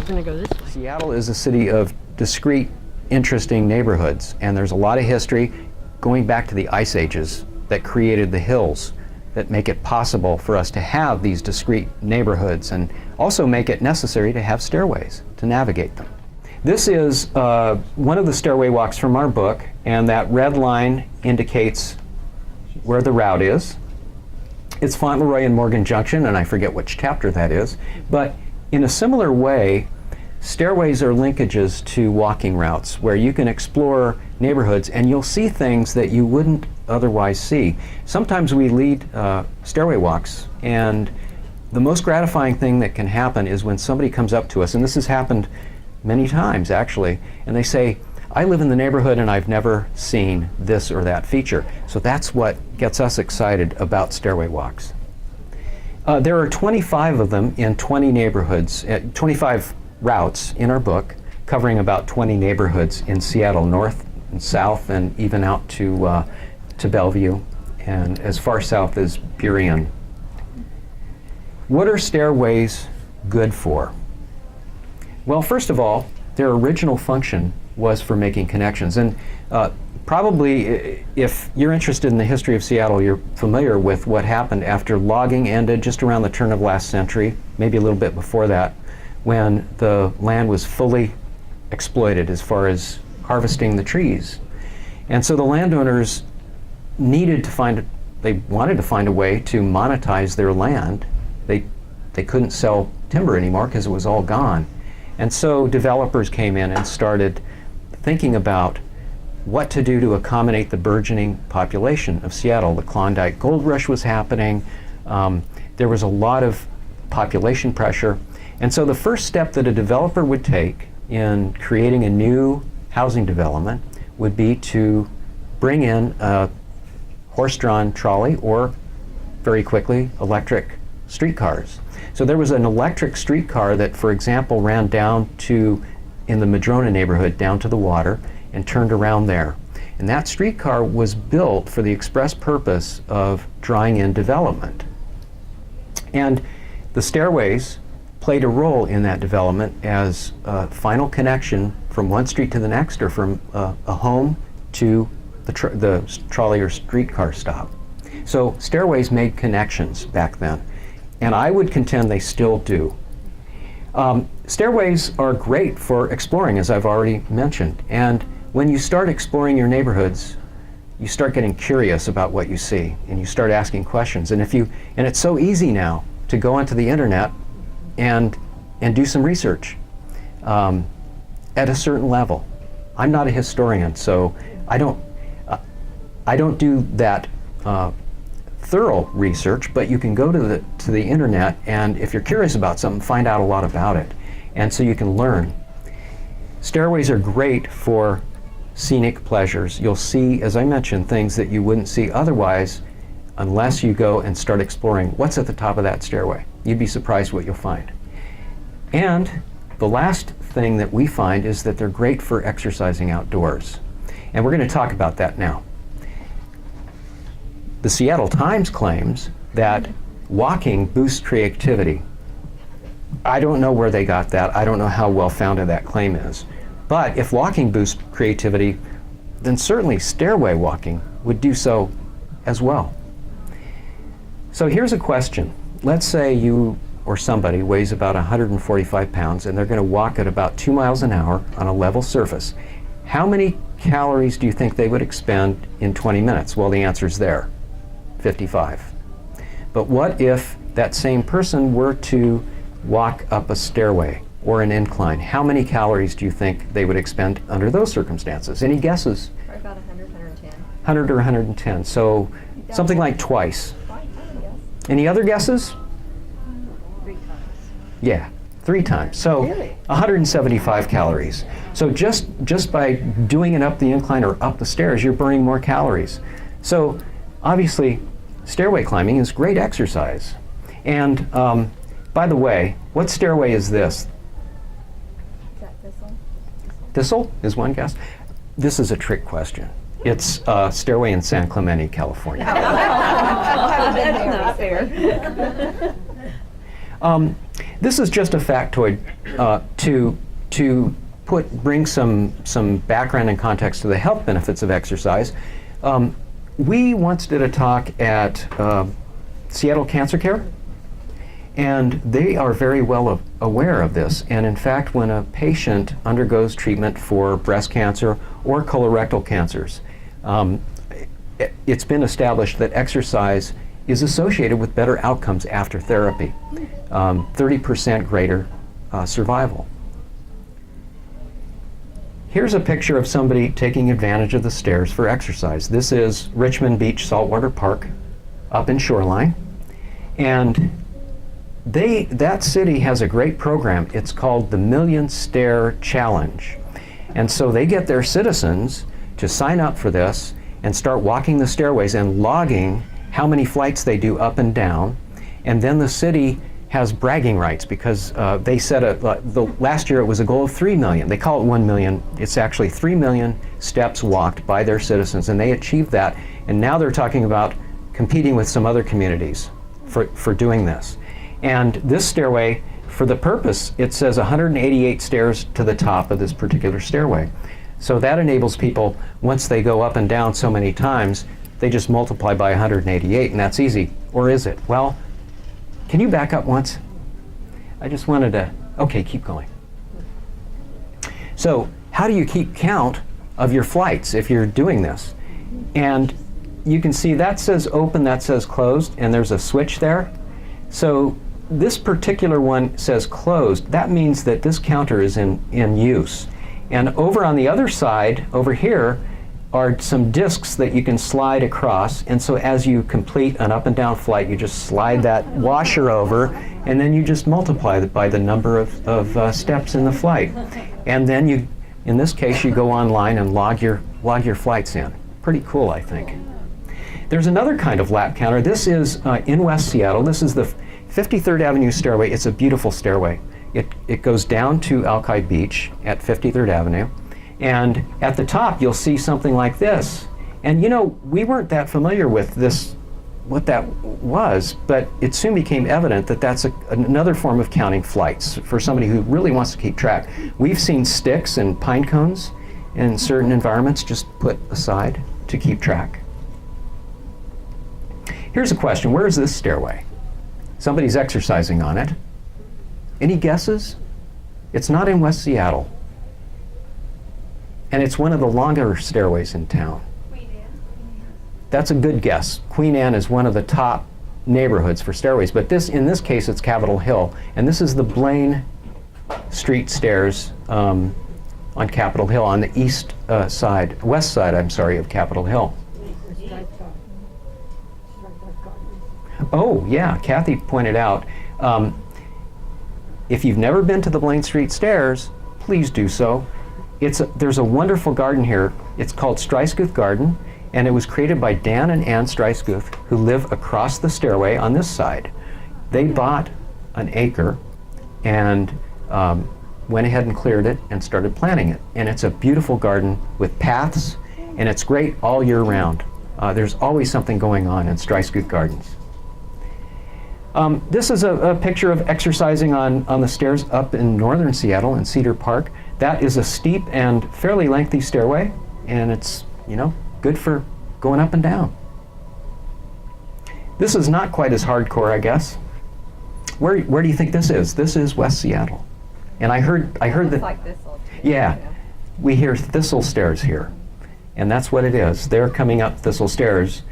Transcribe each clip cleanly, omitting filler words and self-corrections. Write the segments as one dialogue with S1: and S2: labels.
S1: going to go this way.
S2: Seattle is a city of discrete, interesting neighborhoods, and there's a lot of history going back to the ice ages that created the hills that make it possible for us to have these discrete neighborhoods and also make it necessary to have stairways to navigate them. This is one of the stairway walks from our book, and that red line indicates where the route is. It's Fauntleroy and Morgan Junction, and I forget which chapter that is, but in a similar way, stairways are linkages to walking routes where you can explore neighborhoods and you'll see things that you wouldn't otherwise see. Sometimes we lead stairway walks, and the most gratifying thing that can happen is when somebody comes up to us, and this has happened many times actually, and they say, I live in the neighborhood and I've never seen this or that feature. So that's what gets us excited about stairway walks. There are 25 of them in 20 neighborhoods, 25 routes in our book, covering about 20 neighborhoods in Seattle, north and south, and even out to Bellevue, and as far south as Burien. What are stairways good for? Well, first of all, their original function was for making connections. And probably, if you're interested in the history of Seattle, you're familiar with what happened after logging ended just around the turn of last century, maybe a little bit before that, when the land was fully exploited as far as harvesting the trees. And so the landowners needed to find, they wanted to find a way to monetize their land. They couldn't sell timber anymore because it was all gone. And so developers came in and started thinking about what to do to accommodate the burgeoning population of Seattle. The Klondike Gold Rush was happening. There was a lot of population pressure. And so the first step that a developer would take in creating a new housing development would be to bring in a horse-drawn trolley or, very quickly, electric streetcars. So there was an electric streetcar that, for example, ran down to, in the Madrona neighborhood, down to the water and turned around there. And that streetcar was built for the express purpose of drawing in development. And the stairways played a role in that development as a final connection from one street to the next, or from a home to the trolley or streetcar stop. So stairways made connections back then, and I would contend they still do. Stairways are great for exploring, as I've already mentioned, and when you start exploring your neighborhoods, you start getting curious about what you see, and you start asking questions. And it's so easy now to go onto the internet and do some research at a certain level. I'm not a historian, so I don't do that thorough research, but you can go to the internet, and if you're curious about something, find out a lot about it, and so you can learn. Stairways are great for scenic pleasures. You'll see, as I mentioned, things that you wouldn't see otherwise unless you go and start exploring what's at the top of that stairway. You'd be surprised what you'll find. And the last thing that we find is that they're great for exercising outdoors. And we're going to talk about that now. The Seattle Times claims that walking boosts creativity. I don't know where they got that. I don't know how well founded that claim is. But if walking boosts creativity, then certainly stairway walking would do so as well. So here's a question. Let's say you or somebody weighs about 145 pounds and they're going to walk at about 2 miles an hour on a level surface. How many calories do you think they would expend in 20 minutes? Well, the answer's there, 55. But what if that same person were to walk up a stairway or an incline? How many calories do you think they would expend under those circumstances? Any guesses?
S3: Or about 100, 110.
S2: 100 or 110, so something like twice. Any other guesses?
S3: 3 times.
S2: Yeah, 3 times. So
S1: Really?
S2: 175 calories. So just by doing it up the incline or up the stairs, you're burning more calories. So obviously, stairway climbing is great exercise. And by the way, what stairway is this?
S3: Is that Thistle?
S2: Thistle is one guess. This is a trick question. It's Stairway in San Clemente, California.
S3: That's not fair.
S2: This is just a factoid to bring some background and context to the health benefits of exercise. We once did a talk at Seattle Cancer Care, and they are very well aware of this. And in fact, when a patient undergoes treatment for breast cancer or colorectal cancers, it's been established that exercise is associated with better outcomes after therapy, 30% greater survival. Here's a picture of somebody taking advantage of the stairs for exercise. This is Richmond Beach Saltwater Park up in Shoreline. And that city has a great program. It's called the Million Stair Challenge. And so they get their citizens to sign up for this and start walking the stairways and logging how many flights they do up and down. And then the city has bragging rights because they set last year it was a goal of 3 million. They call it 1 million. It's actually 3 million steps walked by their citizens, and they achieved that. And now they're talking about competing with some other communities for doing this. And this stairway, for the purpose, it says 188 stairs to the top of this particular stairway. So that enables people, once they go up and down so many times, they just multiply by 188, and that's easy. Or is it? Well, can you back up once? I just wanted to, okay, keep going. So how do you keep count of your flights if you're doing this? And you can see that says open, that says closed, and there's a switch there. So this particular one says closed. That means that this counter is in use. And over on the other side, over here, are some discs that you can slide across. And so as you complete an up and down flight, you just slide that washer over, and then you just multiply it by the number of steps in the flight. And then you, in this case, you go online and log your flights in. Pretty cool, I think. There's another kind of lap counter. This is in West Seattle. This is the 53rd Avenue Stairway. It's a beautiful stairway. It goes down to Alki Beach at 53rd Avenue. And at the top, you'll see something like this. And you know, we weren't that familiar with this, what that was, but it soon became evident that that's another form of counting flights for somebody who really wants to keep track. We've seen sticks and pine cones in certain environments just put aside to keep track. Here's a question. Where is this stairway? Somebody's exercising on it. Any guesses? It's not in West Seattle. And it's one of the longer stairways in town.
S3: Queen Anne?
S2: That's a good guess. Queen Anne is one of the top neighborhoods for stairways, but in this case it's Capitol Hill. And this is the Blaine Street stairs on Capitol Hill, on the west side, of Capitol Hill. Oh, yeah, Cathy pointed out, if you've never been to the Blaine Street stairs, please do so. There's a wonderful garden here. It's called Strysguth Garden, and it was created by Dan and Ann Strysguth, who live across the stairway on this side. They bought an acre and went ahead and cleared it and started planting it. And it's a beautiful garden with paths, and it's great all year round. There's always something going on in Strysguth Gardens. This is a picture of exercising on the stairs up in northern Seattle in Cedar Park. That is a steep and fairly lengthy stairway, and it's, you know, good for going up and down. This is not quite as hardcore, I guess. Where do you think this is? This is West Seattle. And I heard that,
S3: Like this all
S2: yeah, we hear Thistle Stairs here. And that's what it is. They're coming up Thistle Stairs.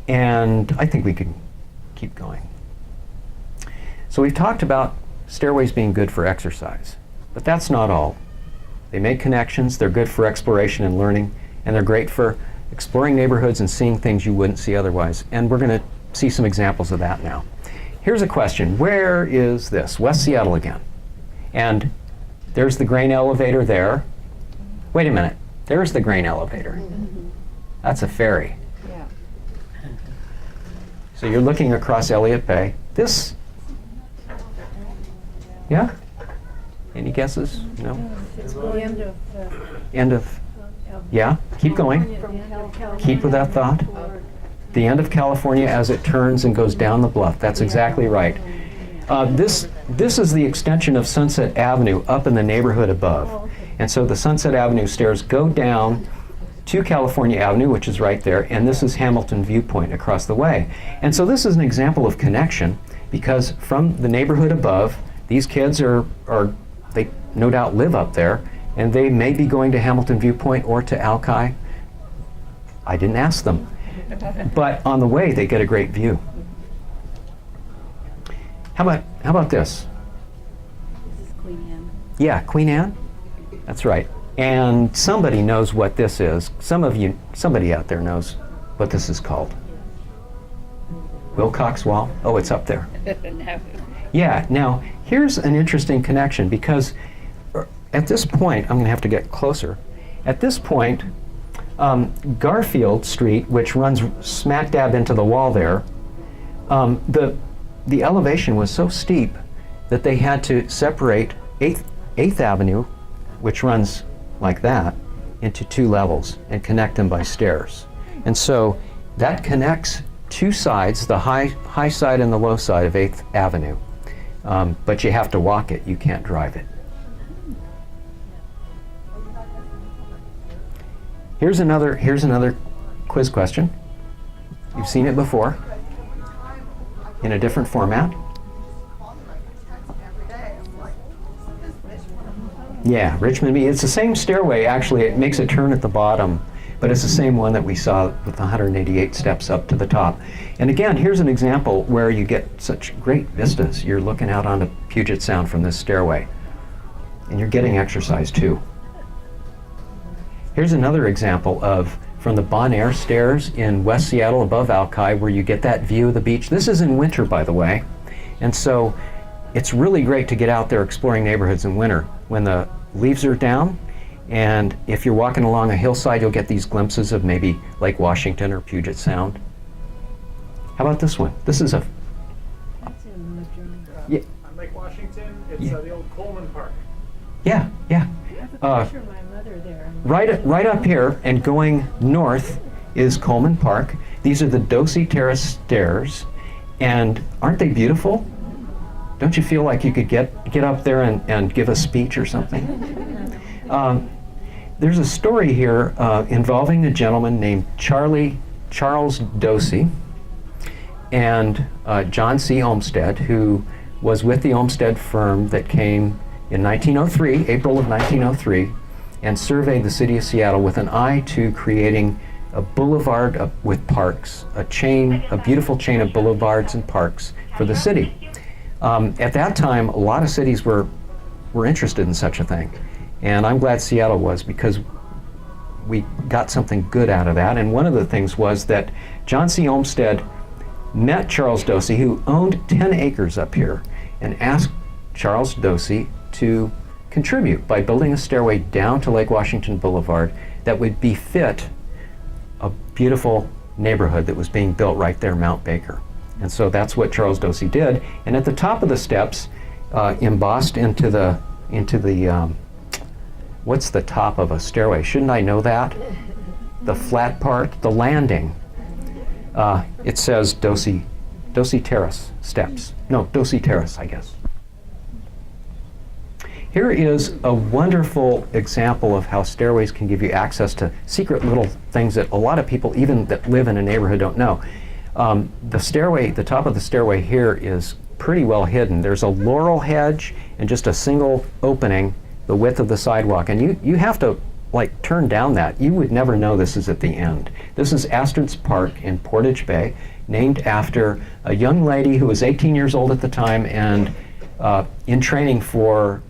S2: And I think we can keep going. So we've talked about stairways being good for exercise, but that's not all. They make connections, they're good for exploration and learning, and they're great for exploring neighborhoods and seeing things you wouldn't see otherwise. And we're going to see some examples of that now. Here's a question. Where is this? West Seattle again. And there's the grain elevator there. Wait a minute. There's the grain elevator. That's a ferry.
S3: Yeah.
S2: So you're looking across Elliott Bay. This, yeah? Any guesses? No?
S1: It's the end of,
S2: End of, yeah? Keep going.
S1: from California.
S2: Keep with that thought. the end of California as it turns and goes down the bluff. That's exactly right. This is the extension of Sunset Avenue up in the neighborhood above. And so the Sunset Avenue stairs go down to California Avenue, which is right there, and this is Hamilton Viewpoint across the way. And so this is an example of connection, because from the neighborhood above, these kids they no doubt live up there, and they may be going to Hamilton Viewpoint or to Alki. I didn't ask them. But on the way, they get a great view. How about this?
S3: This is Queen Anne.
S2: Yeah, Queen Anne? That's right. And somebody knows what this is. Somebody out there knows what this is called. Wilcox Wall? Oh, it's up there.
S3: No.
S2: Yeah, now, here's an interesting connection, because at this point, I'm going to have to get closer. At this point, Garfield Street, which runs smack dab into the wall there, the elevation was so steep that they had to separate 8th Avenue, which runs like that, into 2 levels and connect them by stairs. And so that connects 2 sides, the high side and the low side of 8th Avenue. But you have to walk it, you can't drive it. Here's another quiz question. You've seen it before in a different format. Yeah, Richmond Beach. It's the same stairway, actually. It makes a turn at the bottom, but it's the same one that we saw with the 188 steps up to the top. And again, here's an example where you get such great vistas. You're looking out onto Puget Sound from this stairway, and you're getting exercise too. Here's another example of from the Bon Air stairs in West Seattle above Alki, where you get that view of the beach. This is in winter, by the way, and so it's really great to get out there exploring neighborhoods in winter when the leaves are down, and if you're walking along a hillside, you'll get these glimpses of maybe Lake Washington or Puget Sound. How about this one? This is a...
S3: That's in Madrid.
S2: Yeah.
S1: On Lake Washington, it's
S2: Yeah.
S1: the old Coleman Park.
S2: Yeah, yeah.
S3: I have a picture of my mother there.
S2: Right up here and going north is Coleman Park. These are the Dosey Terrace stairs, and aren't they beautiful? Don't you feel like you could get up there and give a speech or something? There's a story here involving a gentleman named Charles Dosey and John C. Olmsted, who was with the Olmsted firm that came in 1903, April of 1903, and surveyed the city of Seattle with an eye to creating a boulevard with parks, a beautiful chain of boulevards and parks for the city. At that time, a lot of cities were interested in such a thing. And I'm glad Seattle was, because we got something good out of that. And one of the things was that John C. Olmsted met Charles Dosey, who owned 10 acres up here, and asked Charles Dosey to contribute by building a stairway down to Lake Washington Boulevard that would befit a beautiful neighborhood that was being built right there, Mount Baker. And so that's what Charles Dosey did. And at the top of the steps, embossed into the what's the top of a stairway? Shouldn't I know that? The flat part, the landing. It says Dosey Terrace steps. No, Dosey Terrace, I guess. Here is a wonderful example of how stairways can give you access to secret little things that a lot of people, even that live in a neighborhood, don't know. The top of the stairway here is pretty well hidden. There's a laurel hedge and just a single opening, the width of the sidewalk, and you have to turn down that. You would never know this is at the end. This is Astrid's Park in Portage Bay, named after a young lady who was 18 years old at the time and in training for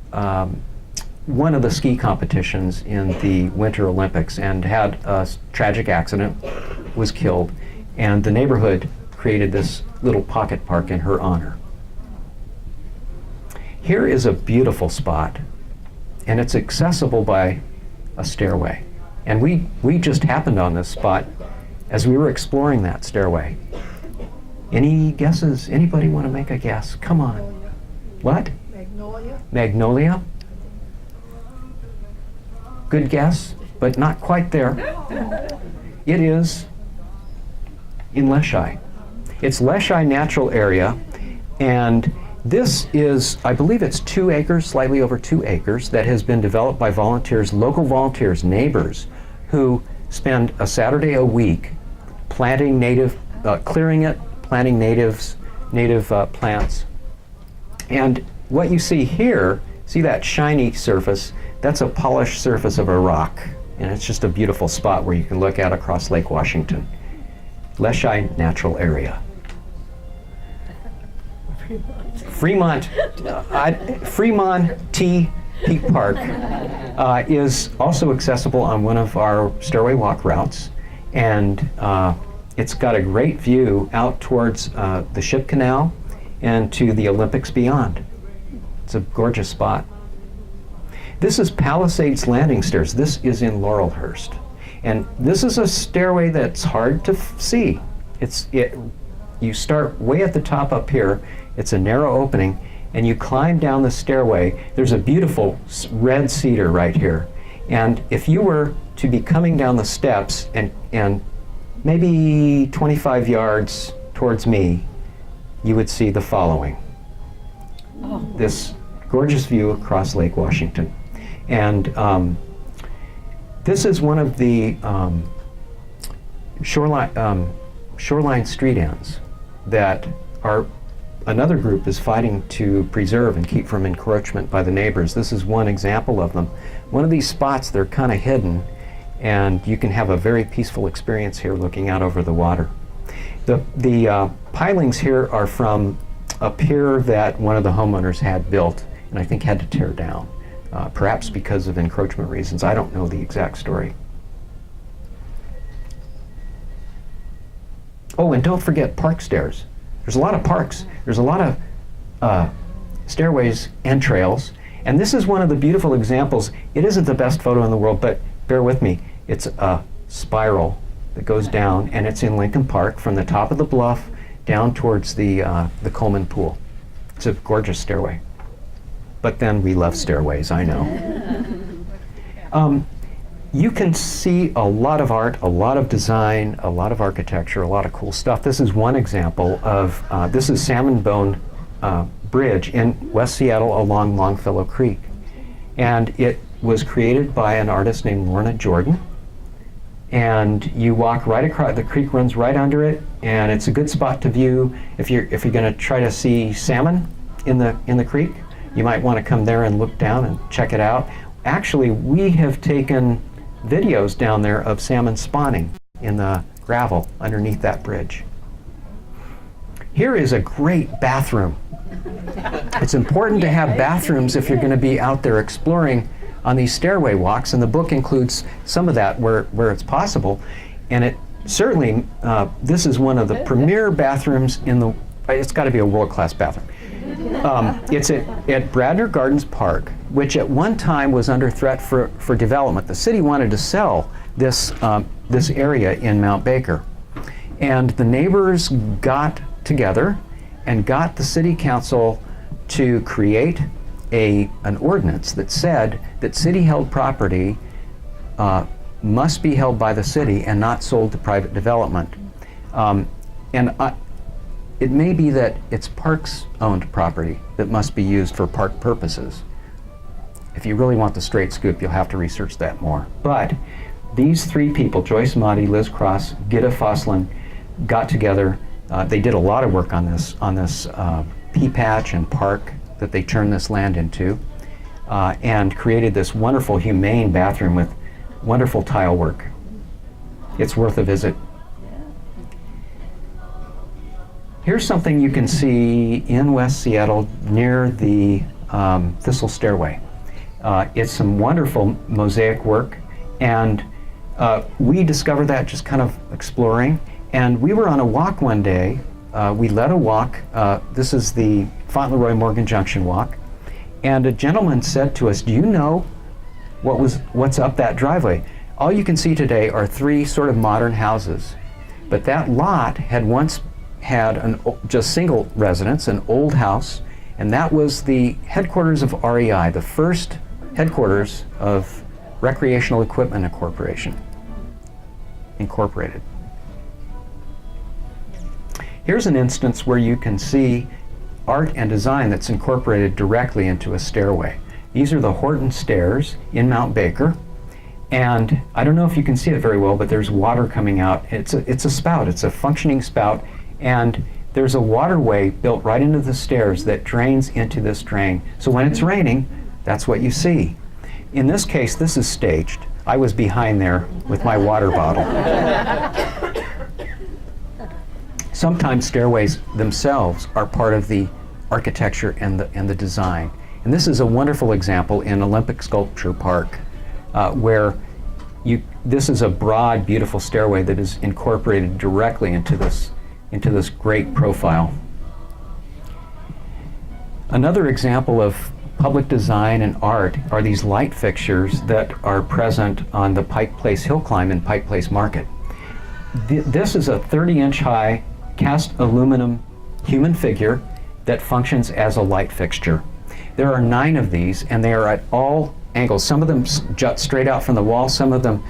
S2: one of the ski competitions in the Winter Olympics, and had a tragic accident, was killed, and the neighborhood created this little pocket park in her honor. Here is a beautiful spot, and it's accessible by a stairway. And we just happened on this spot as we were exploring that stairway. Any guesses? Anybody want to make a guess? Come on. What?
S3: Magnolia.
S2: Magnolia? Good guess, but not quite there. It is in Leshai. It's Leshai Natural Area, and this is, I believe it's 2 acres, slightly over 2 acres, that has been developed by volunteers, local volunteers, neighbors, who spend a Saturday a week planting native, clearing it, planting native plants. And what you see here, see that shiny surface? That's a polished surface of a rock, and it's just a beautiful spot where you can look out across Lake Washington. Leshai Natural Area. Fremont T Peak Park is also accessible on one of our Stairway walk routes, and it's got a great view out towards the Ship Canal and to the Olympics beyond. It's a gorgeous spot. This is Palisades Landing Stairs. This is in Laurelhurst, and this is a stairway that's hard to see. You start way at the top up here. It's a narrow opening, and you climb down the stairway. There's a beautiful red cedar right here. And if you were to be coming down the steps and maybe 25 yards towards me, you would see the following. This gorgeous view across Lake Washington. And this is one of the shoreline street ends that another group is fighting to preserve and keep from encroachment by the neighbors. This is one example of them. One of these spots, they're kind of hidden, and you can have a very peaceful experience here looking out over the water. The pilings here are from a pier that one of the homeowners had built, and I think had to tear down, perhaps because of encroachment reasons. I don't know the exact story. Oh, and don't forget park stairs. There's a lot of parks. There's a lot of stairways and trails. And this is one of the beautiful examples. It isn't the best photo in the world, but bear with me. It's a spiral that goes down, and it's in Lincoln Park from the top of the bluff down towards the Coleman Pool. It's a gorgeous stairway. But then we love stairways, I know. You can see a lot of art, a lot of design, a lot of architecture, a lot of cool stuff. This is one example of, this is Salmon Bone Bridge in West Seattle along Longfellow Creek. And it was created by an artist named Lorna Jordan. And you walk right across, the creek runs right under it, and it's a good spot to view. If you're going to try to see salmon in the creek, you might want to come there and look down and check it out. Actually, we have taken videos down there of salmon spawning in the gravel underneath that bridge. Here is a great bathroom. It's important to have bathrooms if you're going to be out there exploring on these stairway walks, and the book includes some of that where it's possible. And it certainly, this is one of the premier bathrooms in the, it's got to be a world-class bathroom. It's at Bradner Gardens Park, which at one time was under threat for development. The city wanted to sell this area in Mount Baker. And the neighbors got together and got the city council to create an ordinance that said that city-held property must be held by the city and not sold to private development. It may be that it's Parks-owned property that must be used for park purposes. If you really want the straight scoop, you'll have to research that more. But these three people, Joyce Motti, Liz Cross, Gitta Foslin, got together. They did a lot of work on this pea patch and park that they turned this land into, and created this wonderful, humane bathroom with wonderful tile work. It's worth a visit. Here's something you can see in West Seattle near the Thistle Stairway. It's some wonderful mosaic work, and we discovered that just kind of exploring. And we were on a walk one day. We led a walk. This is the Fauntleroy Morgan Junction walk. And a gentleman said to us, "Do you know what's up that driveway?" All you can see today are three sort of modern houses. But that lot had once had just single residence, an old house, and that was the headquarters of REI, the first headquarters of Recreational Equipment Incorporated. Here's an instance where you can see art and design that's incorporated directly into a stairway. These are the Horton Stairs in Mount Baker. And I don't know if you can see it very well, but there's water coming out. It's a spout. It's a functioning spout. And there's a waterway built right into the stairs that drains into this drain. So when it's raining, that's what you see. In this case, this is staged. I was behind there with my water bottle. Sometimes stairways themselves are part of the architecture and the design. And this is a wonderful example in Olympic Sculpture Park, where this is a broad, beautiful stairway that is incorporated directly into this great profile. Another example of public design and art are these light fixtures that are present on the Pike Place Hill Climb in Pike Place Market. This is a 30-inch high cast aluminum human figure that functions as a light fixture. There are 9 of these, and they are at all angles. Some of them jut straight out from the wall, some of them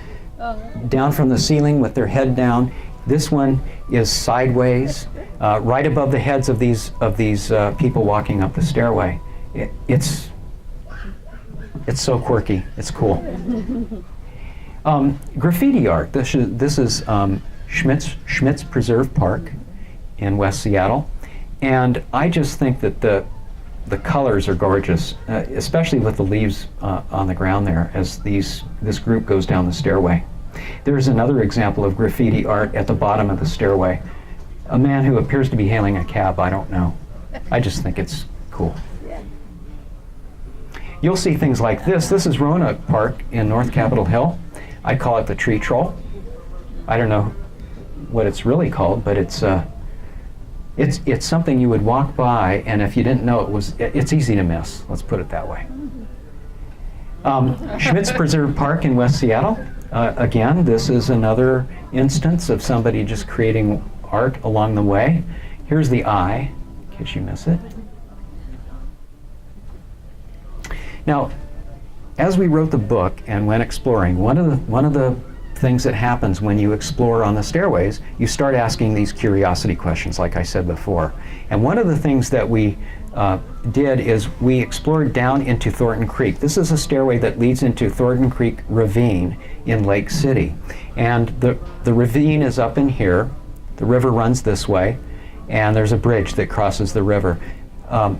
S2: down from the ceiling with their head down. This one is sideways, right above the heads of these people walking up the stairway. It's so quirky. It's cool. Graffiti art. This is Schmitz Preserve Park in West Seattle, and I just think that the colors are gorgeous, especially with the leaves on the ground there as this group goes down the stairway. There's another example of graffiti art at the bottom of the stairway. A man who appears to be hailing a cab. I don't know. I just think it's cool. You'll see things like this. This is Roanoke Park in North Capitol Hill. I call it the tree troll. I don't know what it's really called, but it's something you would walk by, and if you didn't know it's easy to miss. Let's put it that way. Schmitz Preserve Park in West Seattle. Again, this is another instance of somebody just creating art along the way. Here's the eye, in case you miss it. Now, as we wrote the book and went exploring, one of the things that happens when you explore on the stairways, you start asking these curiosity questions, like I said before. And one of the things that we did is we explored down into Thornton Creek. This is a stairway that leads into Thornton Creek Ravine in Lake City. And the ravine is up in here. The river runs this way, and there's a bridge that crosses the river. The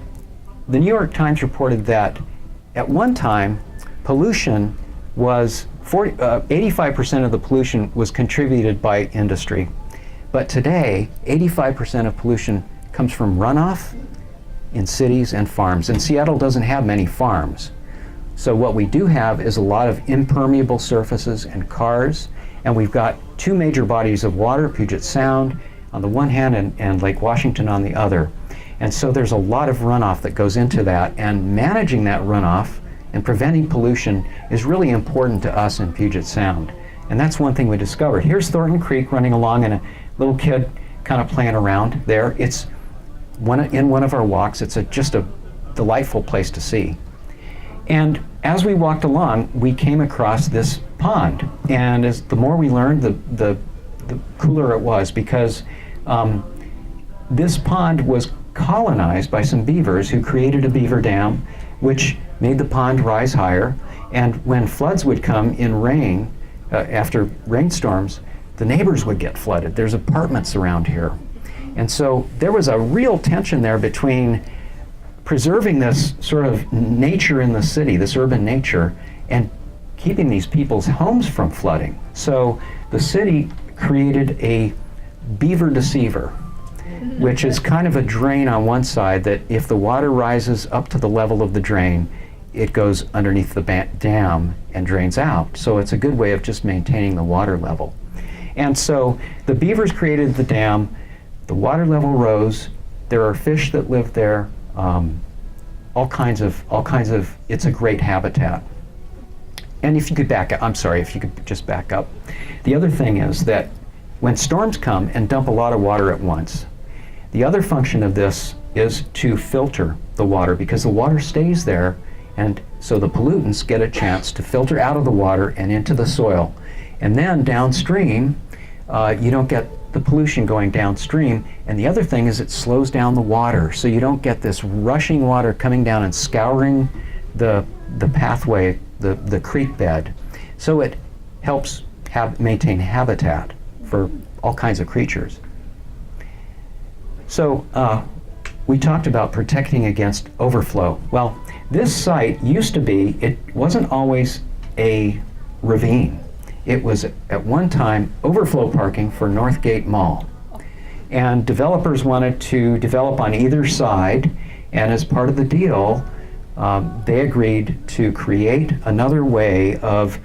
S2: New York Times reported that at one time, pollution was 85% of the pollution was contributed by industry. But today, 85% of pollution comes from runoff in cities and farms. And Seattle doesn't have many farms. So what we do have is a lot of impermeable surfaces and cars. And we've got 2 major bodies of water, Puget Sound on the one hand and Lake Washington on the other. And so there's a lot of runoff that goes into that. And managing that runoff and preventing pollution is really important to us in Puget Sound. And that's one thing we discovered. Here's Thornton Creek running along and a little kid kind of playing around there. It's in one of our walks. It's just a delightful place to see. And as we walked along, we came across this pond. And as the more we learned, the cooler it was, because this pond was colonized by some beavers who created a beaver dam, which made the pond rise higher. And when floods would come in rain, after rainstorms, the neighbors would get flooded. There's apartments around here. And so there was a real tension there between preserving this sort of nature in the city, this urban nature, and keeping these people's homes from flooding. So the city created a beaver deceiver, which is kind of a drain on one side that if the water rises up to the level of the drain, it goes underneath the dam and drains out. So it's a good way of just maintaining the water level. And so the beavers created the dam, the water level rose, there are fish that live there, all kinds of, it's a great habitat. And if you could back up, I'm sorry, if you could just back up. The other thing is that when storms come and dump a lot of water at once, the other function of this is to filter the water, because the water stays there, and so the pollutants get a chance to filter out of the water and into the soil. And then downstream, you don't get the pollution going downstream. And the other thing is it slows down the water, so you don't get this rushing water coming down and scouring the pathway, the creek bed. So it helps maintain habitat for all kinds of creatures. So we talked about protecting against overflow. Well, this site used to be, it wasn't always a ravine. It was at one time overflow parking for Northgate Mall. And developers wanted to develop on either side, and as part of the deal, they agreed to create another way of,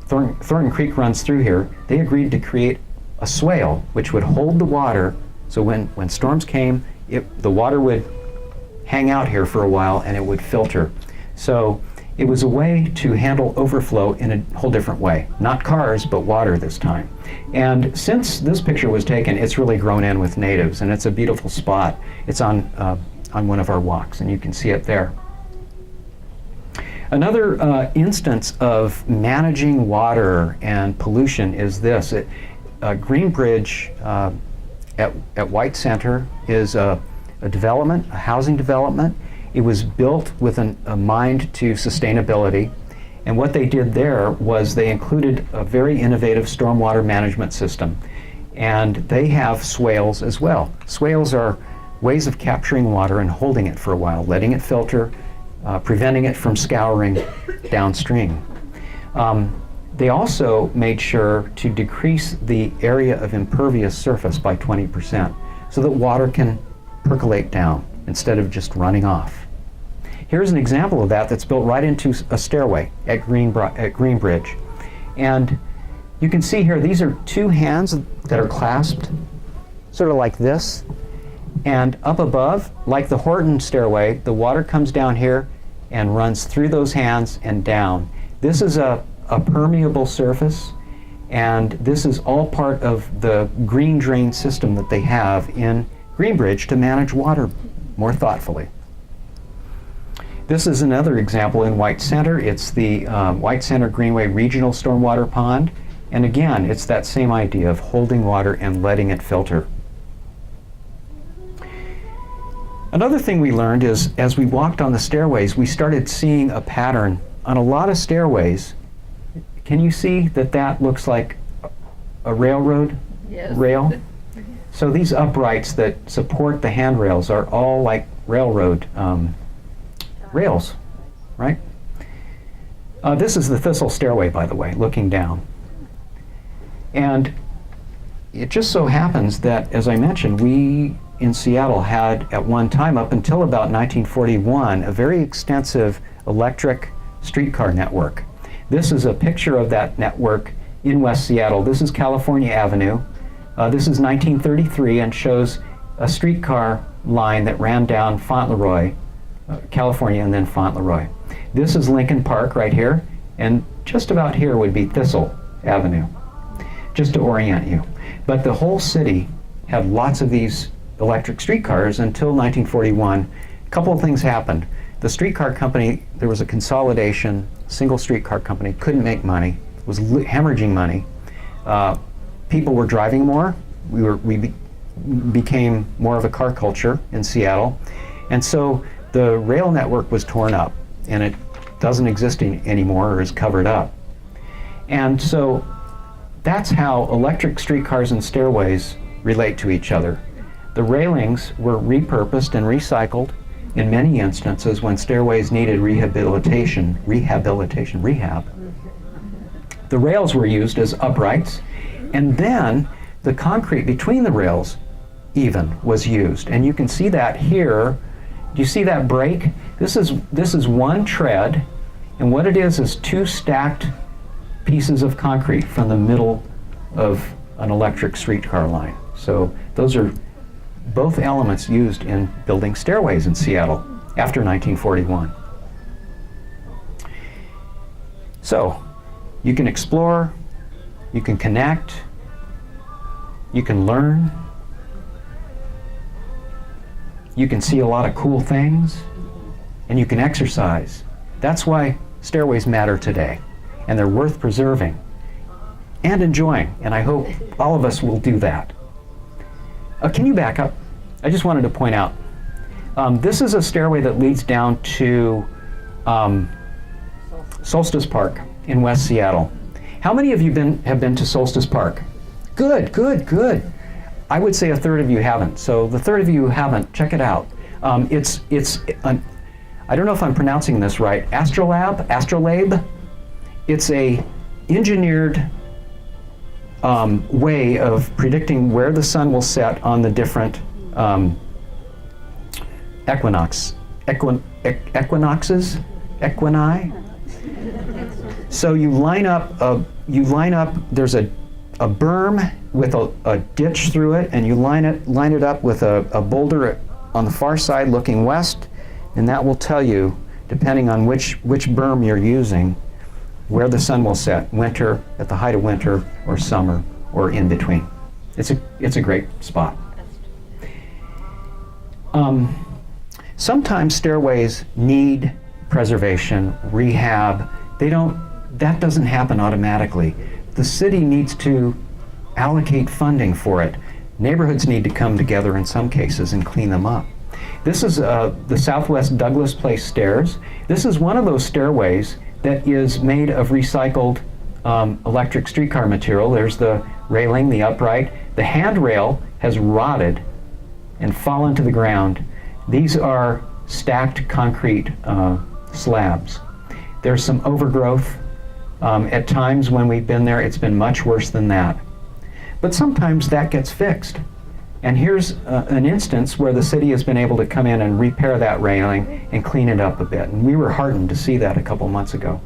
S2: Thornton Creek runs through here, they agreed to create a swale which would hold the water, so when storms came, the water would hang out here for a while and it would filter. So it was a way to handle overflow in a whole different way. Not cars, but water this time. And since this picture was taken, it's really grown in with natives, and it's a beautiful spot. It's on one of our walks, and you can see it there. Another instance of managing water and pollution is this. Greenbridge at White Center is a development, a housing development. It was built with a mind to sustainability, and what they did there was they included a very innovative stormwater management system, and they have swales as well. Swales are ways of capturing water and holding it for a while, letting it filter, preventing it from scouring downstream. They also made sure to decrease the area of impervious surface by 20% so that water can percolate down instead of just running off. Here's an example of that that's built right into a stairway at Greenbridge. And you can see here, these are two hands that are clasped, sort of like this. And up above, like the Horton stairway, the water comes down here and runs through those hands and down. This is a permeable surface, and this is all part of the green drain system that they have in Greenbridge to manage water more thoughtfully. This is another example in White Center. It's the White Center Greenway Regional Stormwater Pond. And again, it's that same idea of holding water and letting it filter. Another thing we learned is, as we walked on the stairways, we started seeing a pattern on a lot of stairways. Can you see that that looks like a railroad rail? So these uprights that support the handrails are all like railroad rails, right? This is the Thistle Stairway, by the way, looking down. And it just so happens that, as I mentioned, we in Seattle had at one time, up until about 1941, a very extensive electric streetcar network. This is a picture of that network in West Seattle. This is California Avenue. This is 1933 and shows a streetcar line that ran down Fauntleroy, California, and then Fauntleroy. This is Lincoln Park right here, and just about here would be Thistle Avenue, just to orient you. But the whole city had lots of these electric streetcars until 1941. A couple of things happened. The streetcar company, there was a consolidation, single streetcar company, couldn't make money, was hemorrhaging money. People were driving more. We became more of a car culture in Seattle. And so the rail network was torn up, and it doesn't exist anymore or is covered up. And so that's how electric streetcars and stairways relate to each other. The railings were repurposed and recycled in many instances when stairways needed rehab. The rails were used as uprights, and then the concrete between the rails even was used. And you can see that here. Do you see that break? This is one tread, and what it is two stacked pieces of concrete from the middle of an electric streetcar line. So those are both elements used in building stairways in Seattle after 1941. So you can explore, you can connect, you can learn, you can see a lot of cool things, and you can exercise. That's why stairways matter today, and they're worth preserving. and enjoying. And I hope all of us will do that. Can you back up? I just wanted to point out, this is a stairway that leads down to Solstice Park in West Seattle. How many of you have been to Solstice Park? Good, good, good. I would say a third of you haven't. So the third of you who haven't, check it out. I don't know if I'm pronouncing this right, Astrolabe. It's a engineered way of predicting where the sun will set on the different equinoxes. So you line up, there's a berm with a ditch through it, and you line it up with a boulder on the far side looking west, and that will tell you, depending on which berm you're using, where the sun will set, winter, at the height of winter, or summer, or in between. It's a great spot. Sometimes stairways need preservation, rehab. That doesn't happen automatically. The city needs to allocate funding for it. Neighborhoods need to come together in some cases and clean them up. This is the Southwest Douglas Place stairs. This is one of those stairways that is made of recycled electric streetcar material. There's the railing, the upright. The handrail has rotted and fallen to the ground. These are stacked concrete slabs. There's some overgrowth. At times when we've been there, it's been much worse than that. But sometimes that gets fixed. And here's an instance where the city has been able to come in and repair that railing and clean it up a bit. And we were heartened to see that a couple months ago.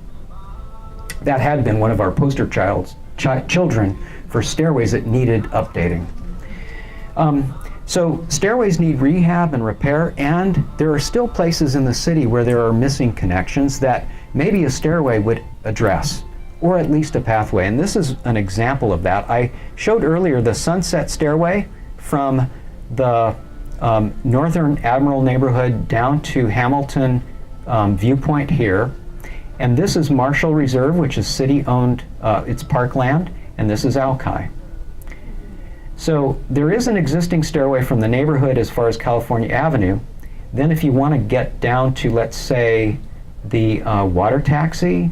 S2: That had been one of our poster children for stairways that needed updating. So stairways need rehab and repair, and there are still places in the city where there are missing connections that maybe a stairway would address, or at least a pathway. And this is an example of that. I showed earlier the Sunset Stairway from the Northern Admiral neighborhood down to Hamilton Viewpoint here. And this is Marshall Reserve, which is city-owned, it's parkland, and this is Alki. So there is an existing stairway from the neighborhood as far as California Avenue. Then if you want to get down to, let's say, the water taxi,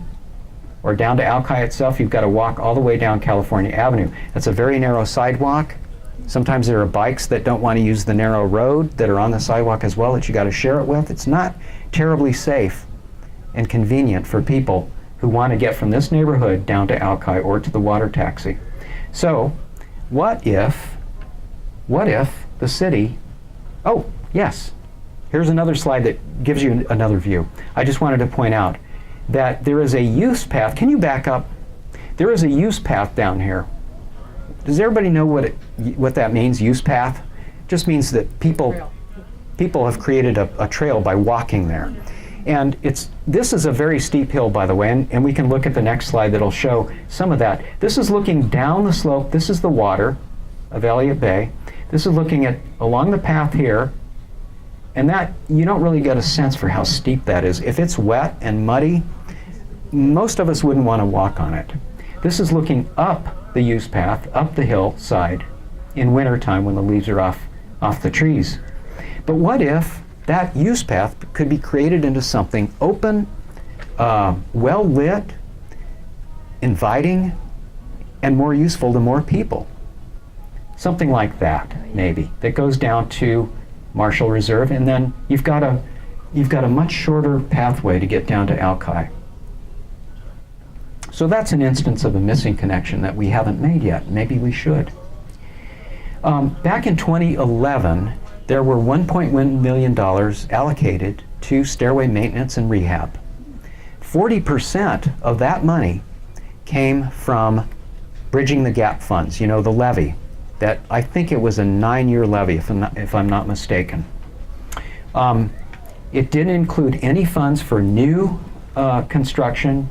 S2: or down to Alki itself, you've got to walk all the way down California Avenue. That's a very narrow sidewalk. Sometimes there are bikes that don't want to use the narrow road that are on the sidewalk as well that you got to share it with. It's not terribly safe and convenient for people who want to get from this neighborhood down to Alki or to the water taxi. So what if the city, oh yes, here's another slide that gives you another view. I just wanted to point out that there is a use path. Can you back up? There is a use path down here. Does everybody know what that means, use path? It just means that people have created a trail by walking there. And this is a very steep hill, by the way, and we can look at the next slide that'll show some of that. This is looking down the slope. This is the water of Elliott Bay. This is looking along the path here, and that you don't really get a sense for how steep that is. If it's wet and muddy, most of us wouldn't want to walk on it. This is looking up the use path, up the hillside in wintertime when the leaves are off the trees. But what if that use path could be created into something open, well lit, inviting, and more useful to more people? Something like that, maybe, that goes down to Marshall Reserve, and then you've got a much shorter pathway to get down to Alki. So that's an instance of a missing connection that we haven't made yet. Maybe we should. Back in 2011, there were $1.1 million allocated to stairway maintenance and rehab. 40% of that money came from Bridging the Gap funds, the levy. That I think it was a 9-year levy, if I'm not mistaken. It didn't include any funds for new construction,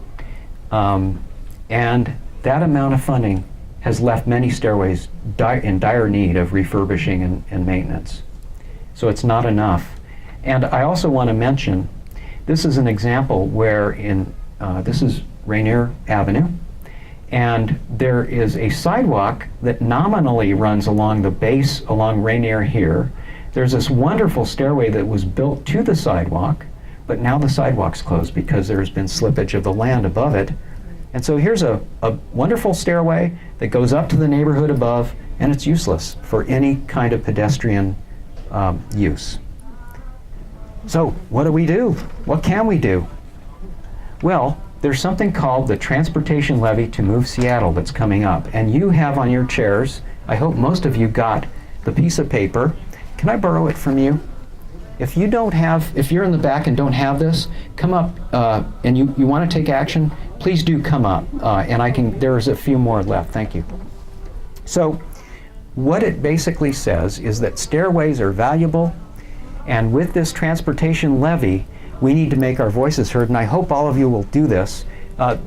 S2: and that amount of funding has left many stairways in dire need of refurbishing and maintenance. So it's not enough. And I also want to mention, this is an example where this is Rainier Avenue, And there is a sidewalk that nominally runs along the base along Rainier here. There's this wonderful stairway that was built to the sidewalk, but now the sidewalk's closed because there's been slippage of the land above it. And so here's a wonderful stairway that goes up to the neighborhood above, and it's useless for any kind of pedestrian use. So what do we do? What can we do? Well, there's something called the Transportation Levy to Move Seattle that's coming up. And you have on your chairs, I hope most of you got the piece of paper. Can I borrow it from you? If you don't have, if you're in the back and don't have this, come up and you want to take action, please do come up. And there's a few more left. Thank you. So what it basically says is that stairways are valuable, and with this transportation levy, we need to make our voices heard, and I hope all of you will do this.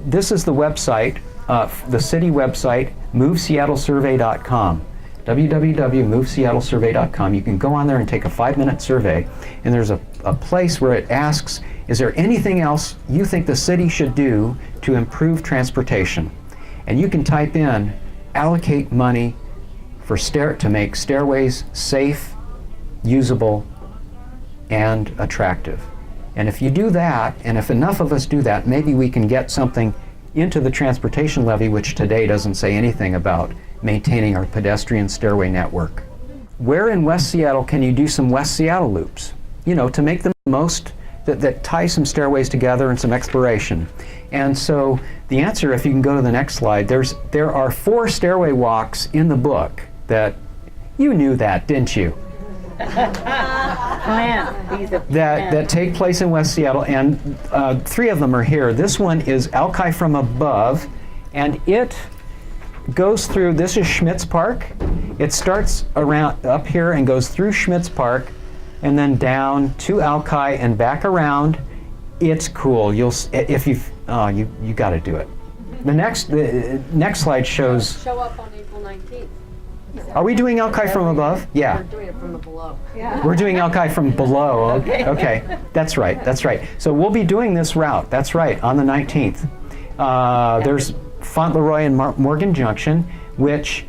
S2: This is the website, the city website, moveseattlesurvey.com. www.moveseattlesurvey.com. You can go on there and take a 5-minute survey, and there's a place where it asks, is there anything else you think the city should do to improve transportation? And you can type in, allocate money for to make stairways safe, usable, and attractive. And if you do that, and if enough of us do that, maybe we can get something into the transportation levy, which today doesn't say anything about maintaining our pedestrian stairway network. Where in West Seattle can you do some West Seattle loops? You know, to make the most, that tie some stairways together and some exploration. And so the answer, if you can go to the next slide, there are 4 stairway walks in the book that, you knew that, didn't you? that take place in West Seattle, and 3 of them are here. This one is Alki from Above, and it goes through, this is Schmitz Park. It starts around up here and goes through Schmitz Park and then down to Alki and back around. It's cool. You got to do it. The next slide shows.
S4: Show up on April 19th.
S2: Are we doing Alki from Above? Yeah.
S4: We're doing it from the below.
S3: Yeah.
S2: We're doing Alki from below. Okay. That's right. That's right. So we'll be doing this route. That's right. On the 19th. There's Fauntleroy and Morgan Junction, which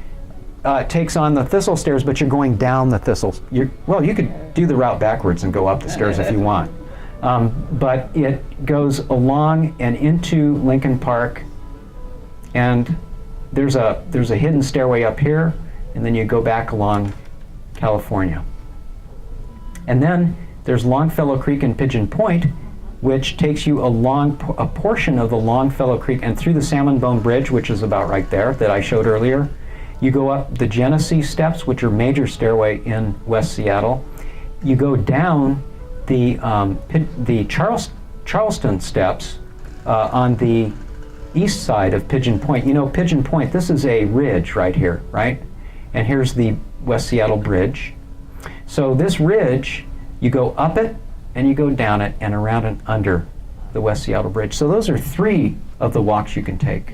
S2: takes on the Thistle Stairs, but you're going down the Thistles. Well, you could do the route backwards and go up the stairs if you want. But it goes along and into Lincoln Park, and there's a hidden stairway up here, and then you go back along California. And then there's Longfellow Creek and Pigeon Point, which takes you along a portion of the Longfellow Creek and through the Salmon Bone Bridge, which is about right there that I showed earlier. You go up the Genesee Steps, which are major stairway in West Seattle. You go down the Charleston Steps on the east side of Pigeon Point. You know, Pigeon Point, this is a ridge right here, right? And here's the West Seattle Bridge. So this ridge, you go up it, and you go down it and around and under the West Seattle Bridge. So those are 3 of the walks you can take.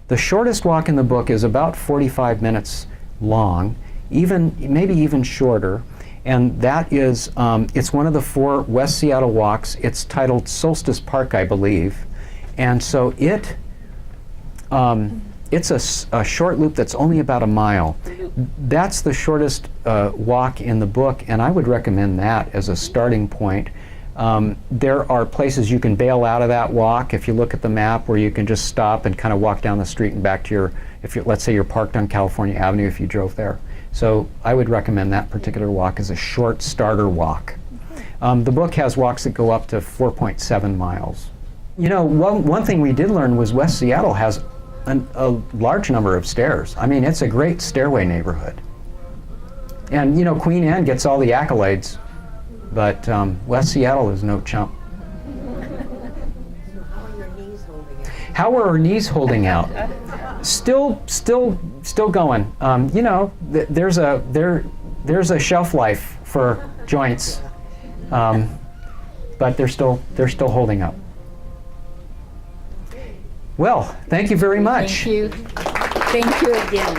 S2: The shortest walk in the book is about 45 minutes long, maybe even shorter, and that is, it's one of the 4 West Seattle walks. It's titled Solstice Park, I believe, and so it's a short loop that's only about a mile. That's the shortest walk in the book, and I would recommend that as a starting point. There are places you can bail out of that walk if you look at the map, where you can just stop and kind of walk down the street and back to let's say you're parked on California Avenue if you drove there. So I would recommend that particular walk as a short starter walk. The book has walks that go up to 4.7 miles. You know, one thing we did learn was West Seattle has a large number of stairs. I mean, it's a great stairway neighborhood. And, you know, Queen Anne gets all the accolades, but West Seattle is no chump.
S4: How are your knees holding out?
S2: How are our knees holding out? Still going. You know, there's a shelf life for joints, but they're still holding up. Well, thank you very much.
S3: Thank you. Thank you again.